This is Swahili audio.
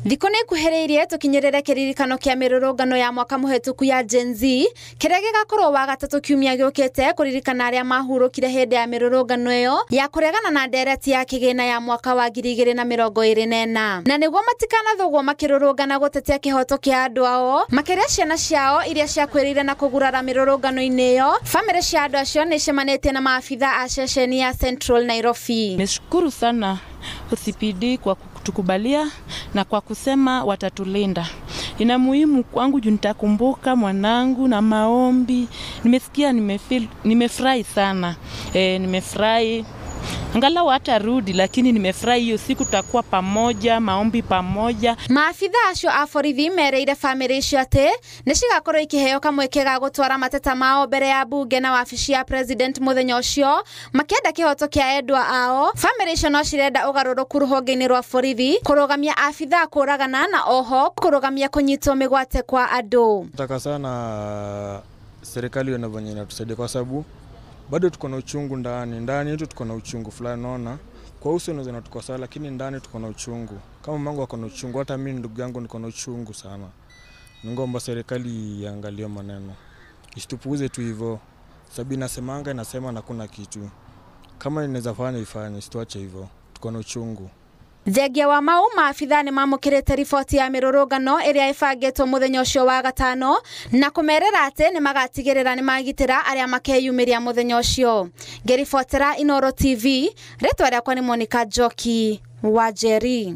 Thikũ nĩ ikuhĩrĩirie tukinyerere kiririkano kia mirurungano ya mwaka muhetũku ya Gen Z kiria gigakorwo wa gatatu kiumia giukite kuririkana aria mahurũkire hindi ya mirurungano iyo ya kuregana na ndereti ya kigina ya mwaka wa 2024 na niguo matikanathugwo makirurungana gutetia kihoto kia andu ao makiria ciana ciao iria ciakwirire na kugurara mirurungano-ini iyo. Family cia andu acio ni cemanitie na maafitha a ceceni ya Central Nairobi. Nimeshukuru sana OCPD kwa kutukubalia na kwa kusema watatulinda. Ina muhimu kwangu juu nitakumbuka mwanangu na maombi. Nimesikia nimefurahi sana. Nimefurahi. Angalau hatarudi lakini nimefurahi hiyo siku tutakuwa pamoja, maombi pamoja. Maafitha acio a borithi mereire family icio ati nicigakorwo ikiheo kamweke ga gutwara mateta mao mbere ya bunge na wabici ya president muthenya ucio makienda kihoto kia endwa ao. Family icio no cirenda ugaruruku ruhonge-ini rwa borithi kurugamia afitha kuragana na oho kurugamia kunyitwo migwate kwa andu. Nataka sana serikali wanavyonya inatusaidia kwa sababu bado tuko na uchungu ndani yetu, tuko na uchungu fulani. Naona kwa uso unaweza tuko sawa lakini ndani tuko na uchungu. Kama mangu wako na uchungu, hata mimi ndugu yangu niko na uchungu sana. Ningomba serikali iangalie maneno, isitupuuze tu hivyo. Sababu inasema na kuna kitu kama inaweza fanya ifanye, situache hivyo. Tuko na uchungu. Thengia wa mau maafitha ni mamukirite riboti ya mirurungano iria ibangitwo muthenya ucio wa gatano na kumerera ati ni magatigirira ni magitira aria makeyumiria muthenya ucio. Ngeribotera Inooro TV, ritwa riakwa ni Monica Njoki wa Njeri.